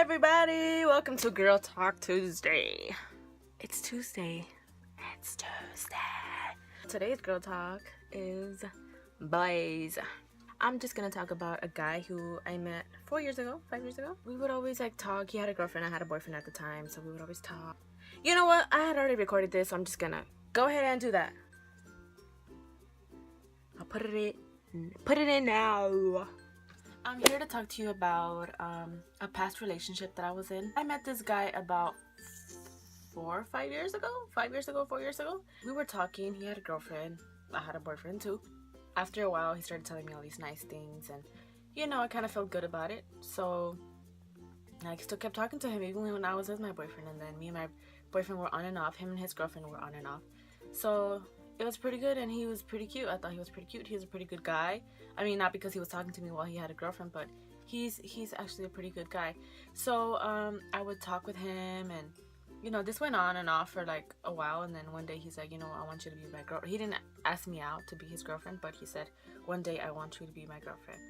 everybody, welcome to Girl Talk Tuesday. It's Tuesday. Today's Girl Talk is boys. I'm just gonna talk about a guy who I met 5 years ago. We would always talk. He had a girlfriend, I had a boyfriend at the time, so we would always talk. You know what? I had already recorded this, so I'm just gonna go ahead and do that. I'll put it in now. I'm here to talk to you about a past relationship that I was in. I met this guy about 4 years ago. We were talking. He had a girlfriend. I had a boyfriend too. After a while, he started telling me all these nice things, and I kind of felt good about it. So I still kept talking to him even when I was with my boyfriend, and then me and my boyfriend were on and off. Him and his girlfriend were on and off. So it was pretty good, and he was pretty cute. I thought he was pretty cute. He was a pretty good guy. I mean, not because he was talking to me while he had a girlfriend, but he's actually a pretty good guy. So I would talk with him, and this went on and off for like a while, and then one day he's like, I want you to be my girl. He didn't ask me out to be his girlfriend, but he said, one day I want you to be my girlfriend.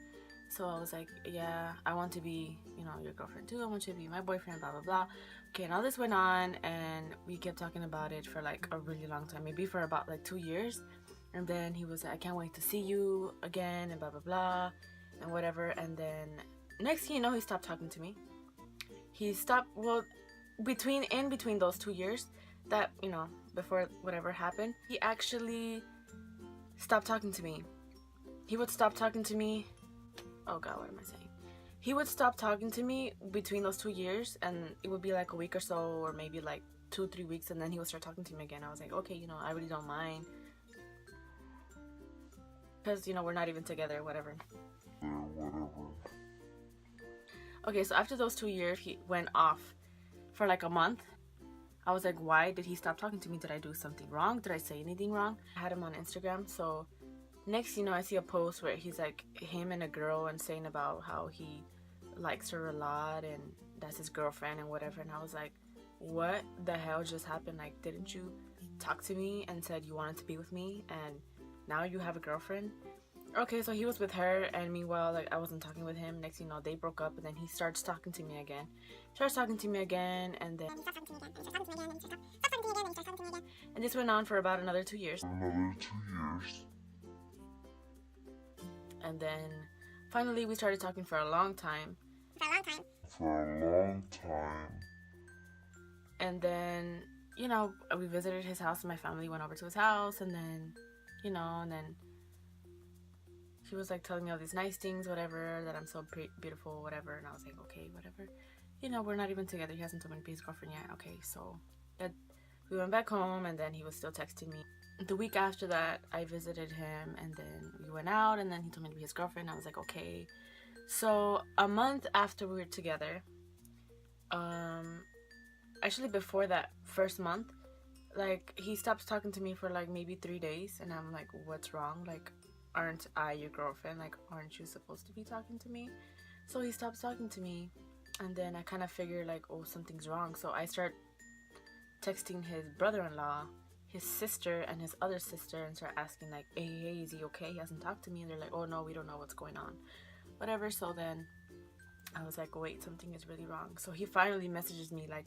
So I was like, yeah, I want to be, your girlfriend too. I want you to be my boyfriend, blah, blah, blah. Okay, and all this went on, and we kept talking about it for like a really long time, maybe for about like 2 years. And then he was like, I can't wait to see you again, and blah, blah, blah, and whatever. And then next thing you know, he stopped talking to me. He stopped, well, in between those 2 years, that, before whatever happened, he actually stopped talking to me. He would stop talking to me. Oh God, what am I saying? He would stop talking to me between those 2 years, and it would be like a week or so, or maybe like 2-3 weeks, and then he would start talking to me again. I was like, okay, I really don't mind, because we're not even together, whatever. Okay, so after those 2 years, he went off for like a month. I was like, why did he stop talking to me? Did I do something wrong? Did I say anything wrong? I had him on Instagram, so next, I see a post where he's like him and a girl, and saying about how he likes her a lot and that's his girlfriend and whatever. And I was like, what the hell just happened? Like, didn't you talk to me and said you wanted to be with me, and now you have a girlfriend? Okay, so he was with her, and meanwhile, like, I wasn't talking with him. Next, they broke up, and then he starts talking to me again. And then and this went on for about another 2 years. And then finally we started talking for a long time. And then, we visited his house, and my family went over to his house, and then, and then he was like telling me all these nice things, whatever, that I'm so beautiful, whatever. And I was like, okay, whatever. We're not even together. He hasn't told me to be his girlfriend yet. Okay, so that we went back home, and then he was still texting me. The week after that, I visited him, and then we went out, and then he told me to be his girlfriend. I was like, okay. So a month after we were together, actually before that first month, like, he stops talking to me for like maybe 3 days, and I'm like, what's wrong? Like, aren't I your girlfriend? Like, aren't you supposed to be talking to me? So he stops talking to me, and then I kind of figure like, oh, something's wrong. So I start texting his brother-in-law, his sister, and his other sister, and start asking like, hey, is he okay? He hasn't talked to me. And they're like, oh no, we don't know what's going on, whatever. So then I was like, wait, something is really wrong. So he finally messages me like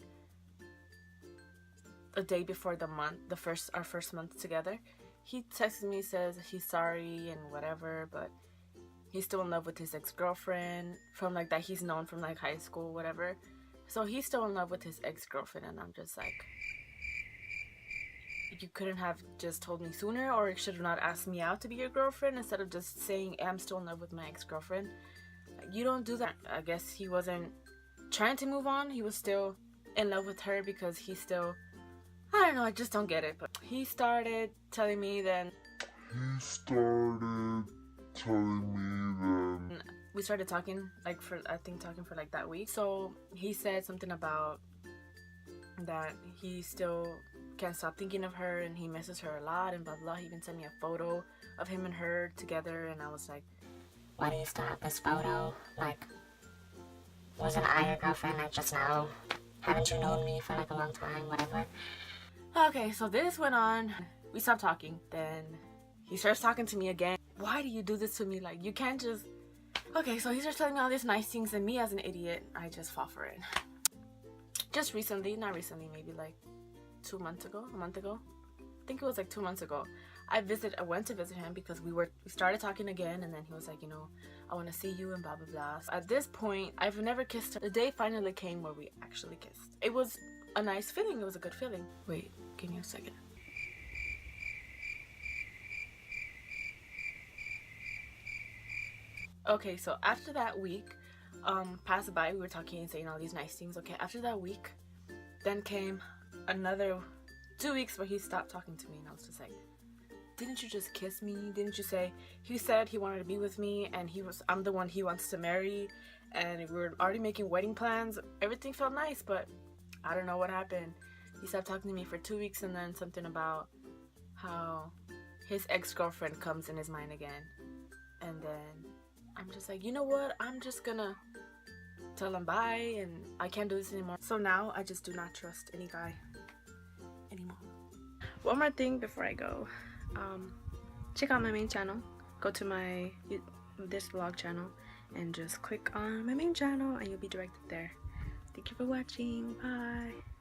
a day before our first month together. He texts me, says he's sorry and whatever, but he's still in love with his ex-girlfriend from like that he's known from like high school, whatever. So he's still in love with his ex-girlfriend, and I'm just like, you couldn't have just told me sooner, or you should have not asked me out to be your girlfriend instead of just saying, I'm still in love with my ex-girlfriend. You don't do that. I guess he wasn't trying to move on. He was still in love with her because he still, I don't know, I just don't get it. But he started telling me then. We started talking like for like that week. So he said something about that he still can't stop thinking of her, and he misses her a lot, and blah blah. He even sent me a photo of him and her together, and I was like, why do you still have this photo? Like, wasn't I your girlfriend like just now? Haven't you known me for like a long time? Whatever. Okay, so this went on. We stopped talking. Then he starts talking to me again. Why do you do this to me? Like, you can't just Okay, so he starts telling me all these nice things, and me as an idiot, I just fall for it. Just recently, not recently, maybe like 2 months ago, a month ago. I think it was like 2 months ago. I went to visit him because we started talking again, and then he was like, you know, I want to see you and blah blah blah. So at this point, I've never kissed her. The day finally came where we actually kissed. It was a nice feeling. It was a good feeling. Wait, give me a second. Okay, so after that week passed by, we were talking and saying all these nice things. Okay, after that week, then came another 2 weeks where he stopped talking to me, and I was just like, didn't you just kiss me? Didn't you say? He said he wanted to be with me, and I'm the one he wants to marry, and we were already making wedding plans. Everything felt nice, but I don't know what happened. He stopped talking to me for 2 weeks, and then something about how his ex-girlfriend comes in his mind again. And then I'm just like, you know what? I'm just gonna tell him bye, and I can't do this anymore. So now I just do not trust any guy anymore. One more thing before I go. Check out my main channel. Go to this vlog channel and just click on my main channel and you'll be directed there. Thank you for watching. Bye.